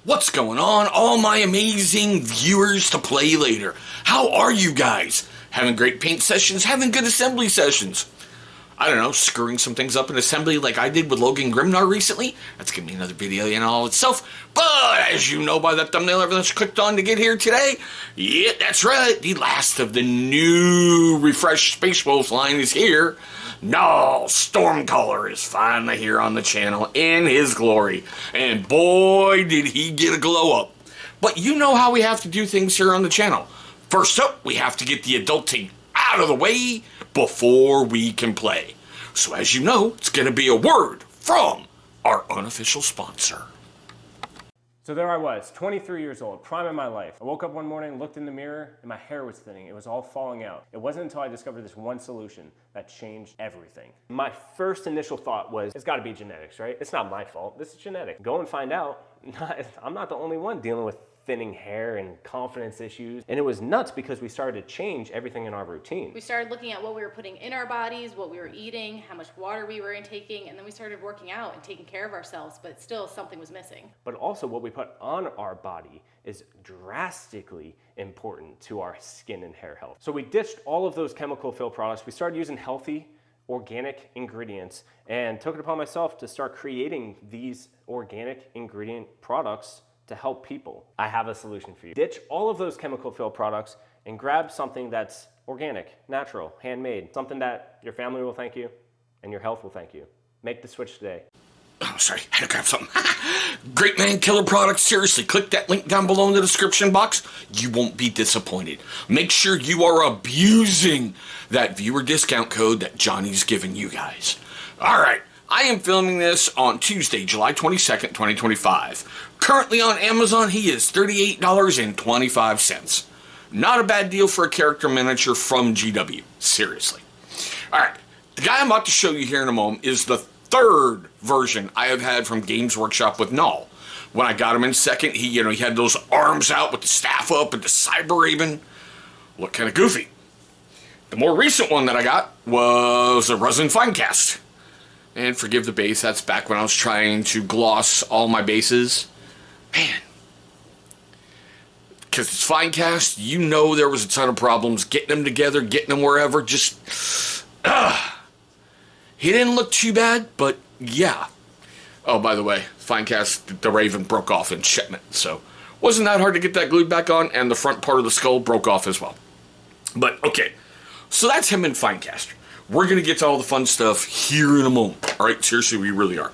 What's going on, all my amazing viewers to play later? How are you guys? Having great paint sessions, having good assembly sessions. I don't know, screwing some things up in assembly like I did with Logan Grimnar recently. That's gonna be another video in all itself. But as you know by that thumbnail everyone's clicked on to get here today, yeah, that's right, the last of the new refreshed Space Wolves line is here. Njal Stormcaller is finally here on the channel in his glory. And boy, did he get a glow up. But you know how we have to do things here on the channel. First up, we have to get the adulting out of the way before we can play. So as you know, it's going to be a word from our unofficial sponsor. So there I was, 23 years old, prime of my life. I woke up one morning, looked in the mirror, and my hair was thinning. It was all falling out. It wasn't until I discovered this one solution that changed everything. My first initial thought was, it's gotta be genetics, right? It's not my fault, this is genetic. Go and find out. I'm not the only one dealing with thinning hair and confidence issues. And it was nuts because we started to change everything in our routine. We started looking at what we were putting in our bodies, what we were eating, how much water we were intaking, and then we started working out and taking care of ourselves, but still something was missing. But also what we put on our body is drastically important to our skin and hair health. So we ditched all of those chemical filled products. We started using healthy, organic ingredients and took it upon myself to start creating these organic ingredient products to help people. I have a solution for you. Ditch all of those chemical filled products and grab something that's organic, natural, handmade, something that your family will thank you and your health will thank you. Make the switch today. Oh, sorry, I had to grab something. Great Man Killer products, seriously, click that link down below in the description box. You won't be disappointed. Make sure you are abusing that viewer discount code that Johnny's giving you guys. All right, I am filming this on Tuesday, July 22nd, 2025. Currently on Amazon, he is $38.25. Not a bad deal for a character miniature from GW, seriously. All right, the guy I'm about to show you here in a moment is the third version I have had from Games Workshop with Njal. When I got him in second, he had those arms out with the staff up and the Cyber Raven. Looked kind of goofy. The more recent one that I got was a Resin Finecast. And forgive the base, that's back when I was trying to gloss all my bases. Man. Because it's Finecast, you know there was a ton of problems getting them together, getting them wherever, just... He didn't look too bad, but yeah. Oh, by the way, Finecast, the Raven broke off in shipment, so wasn't that hard to get that glued back on, and the front part of the skull broke off as well. But, okay, so that's him in Finecast. We're going to get to all the fun stuff here in a moment. All right, seriously, we really are.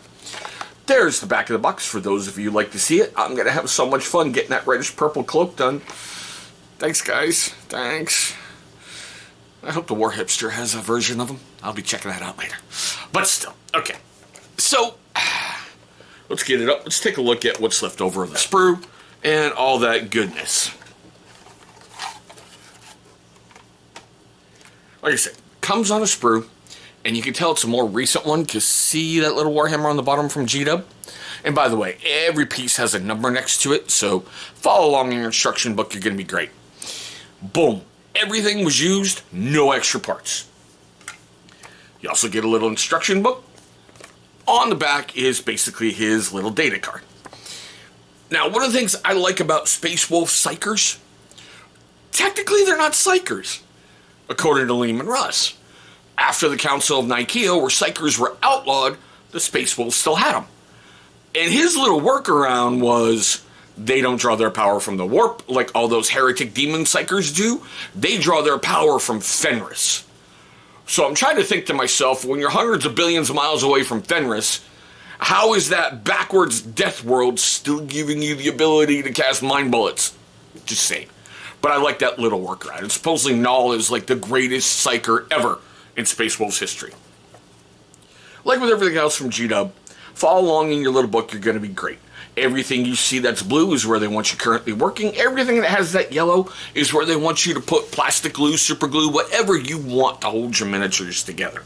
There's the back of the box for those of you who like to see it. I'm going to have so much fun getting that reddish-purple cloak done. Thanks, guys. Thanks. I hope the War Hipster has a version of them. I'll be checking that out later. But still, okay. So, let's get it up. Let's take a look at what's left over of the sprue and all that goodness. Like I said, comes on a sprue, and you can tell it's a more recent one because see that little Warhammer on the bottom from GW? And by the way, every piece has a number next to it, so follow along in your instruction book, you're going to be great. Boom. Everything was used, no extra parts. You also get a little instruction book. On the back is basically his little data card. Now, one of the things I like about Space Wolf Psychers, technically they're not Psychers, according to Lehman Russ. After the Council of Nicaea, where Psychers were outlawed, the Space Wolves still had them. And his little workaround was, they don't draw their power from the warp like all those heretic demon psychers do. They draw their power from Fenris. So I'm trying to think to myself, when you're hundreds of billions of miles away from Fenris, how is that backwards death world still giving you the ability to cast mind bullets? Just saying. But I like that little workaround. And supposedly Njal is like the greatest psycher ever in Space Wolves history. Like with everything else from GW, follow along in your little book, you're going to be great. Everything you see that's blue is where they want you currently working. Everything that has that yellow is where they want you to put plastic glue, super glue, whatever you want to hold your miniatures together.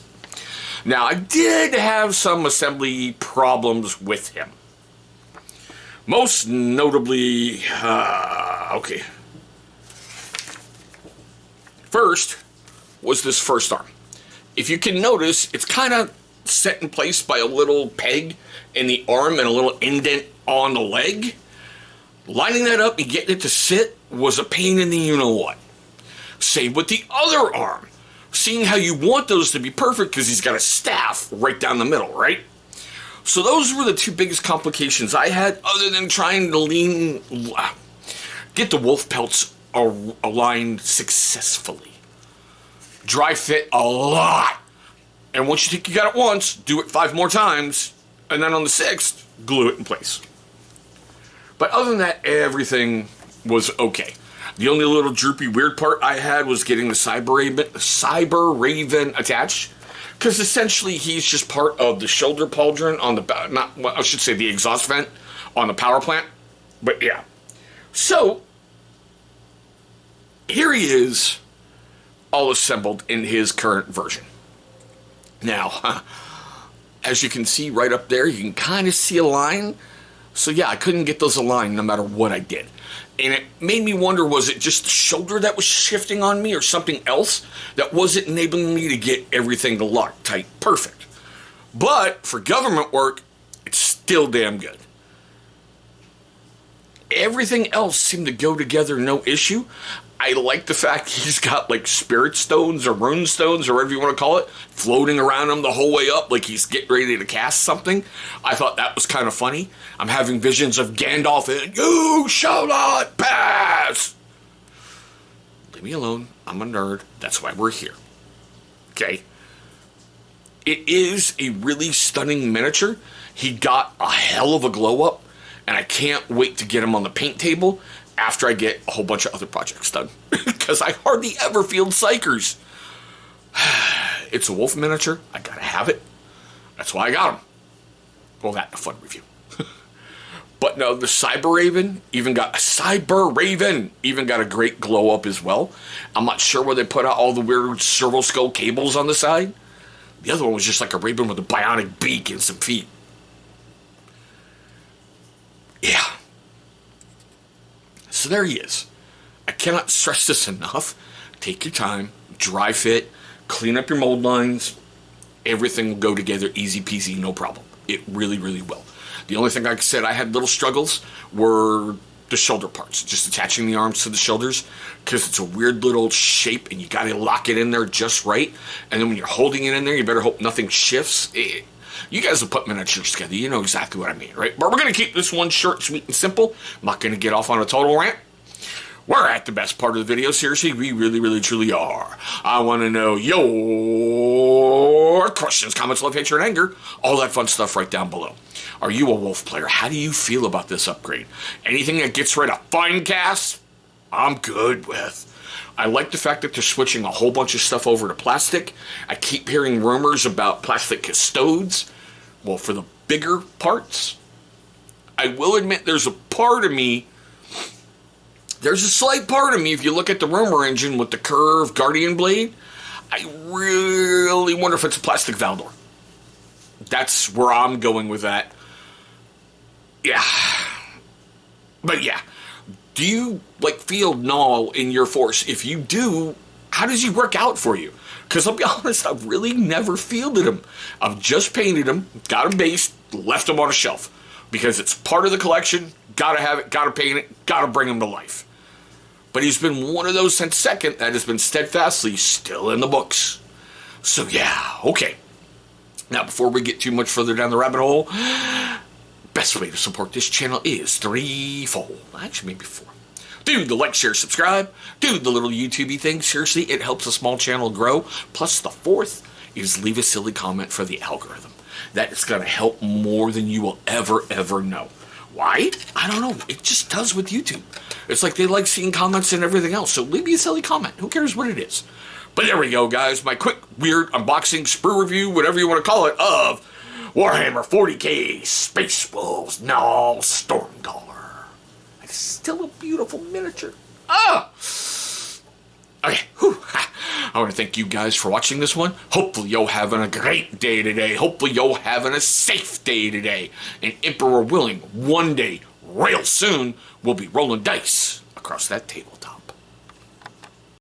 Now, I did have some assembly problems with him. Most notably, okay. First was this first arm. If you can notice, it's kind of set in place by a little peg in the arm and a little indent on the leg. Lining that up and getting it to sit was a pain in the you-know-what. Same with the other arm. Seeing how you want those to be perfect because he's got a staff right down the middle, right? So those were the two biggest complications I had, other than trying to get the wolf pelts aligned successfully. Dry fit a lot. And once you think you got it once, do it 5 more times, and then on the 6th, glue it in place. But other than that, everything was okay. The only little droopy weird part I had was getting the Cyber Raven attached. Because essentially he's just part of the shoulder pauldron on the exhaust vent on the power plant. But yeah. So, here he is, all assembled in his current version. Now, as you can see right up there, you can kind of see a line. So yeah, I couldn't get those aligned no matter what I did. And it made me wonder, was it just the shoulder that was shifting on me or something else that wasn't enabling me to get everything to lock tight perfect? But for government work, it's still damn good. Everything else seemed to go together no issue. I like the fact he's got like spirit stones or rune stones or whatever you want to call it floating around him the whole way up like he's getting ready to cast something. I thought that was kind of funny. I'm having visions of Gandalf and you shall not pass. Leave me alone. I'm a nerd. That's why we're here. Okay. It is a really stunning miniature. He got a hell of a glow up, and I can't wait to get him on the paint table after I get a whole bunch of other projects done. Because I hardly ever field psychers. It's a wolf miniature. I gotta have it. That's why I got him. Well, that and a fun review. But no, the Cyber Raven even got a great glow up as well. I'm not sure where they put out all the weird servo skull cables on the side. The other one was just like a raven with a bionic beak and some feet. Yeah. So there he is. I cannot stress this enough. Take your time, dry fit, clean up your mold lines. Everything will go together easy peasy, no problem. It really, really will. The only thing, like I said, I had little struggles were the shoulder parts, just attaching the arms to the shoulders, because it's a weird little shape and you got to lock it in there just right. And then when you're holding it in there, you better hope nothing shifts. You guys have put miniatures together. You know exactly what I mean, right? But we're going to keep this one short, sweet, and simple. I'm not going to get off on a total rant. We're at the best part of the video. Seriously, we really, really, truly are. I want to know your questions, comments, love, hatred, and anger. All that fun stuff right down below. Are you a wolf player? How do you feel about this upgrade? Anything that gets rid of fine cast, I'm good with. I like the fact that they're switching a whole bunch of stuff over to plastic. I keep hearing rumors about plastic custodes. Well, for the bigger parts, I will admit there's a slight part of me, if you look at the rumor engine with the curved Guardian blade, I really wonder if it's a plastic Valdor. That's where I'm going with that. Yeah. But yeah. Do you field null in your force? If you do, how does he work out for you? Because I'll be honest, I've really never fielded him. I've just painted him, got him based, left him on a shelf. Because it's part of the collection, gotta have it, gotta paint it, gotta bring him to life. But he's been one of those since second that has been steadfastly still in the books. So yeah, okay. Now before we get too much further down the rabbit hole, best way to support this channel is threefold. Actually, maybe 4. Do the like, share, subscribe. Do the little YouTube-y thing. Seriously, it helps a small channel grow. Plus, the 4th is leave a silly comment for the algorithm. That is going to help more than you will ever know. Why? I don't know. It just does with YouTube. It's like they like seeing comments and everything else. So leave me a silly comment. Who cares what it is? But there we go, guys. My quick, weird unboxing, sprue review, whatever you want to call it, of Warhammer 40k Space Wolves Njal Stormcaller. It's still a beautiful miniature. Okay. Whew. I want to thank you guys for watching this one. Hopefully you're having a great day today. Hopefully you're having a safe day today. And Emperor willing, one day, real soon, we'll be rolling dice across that table.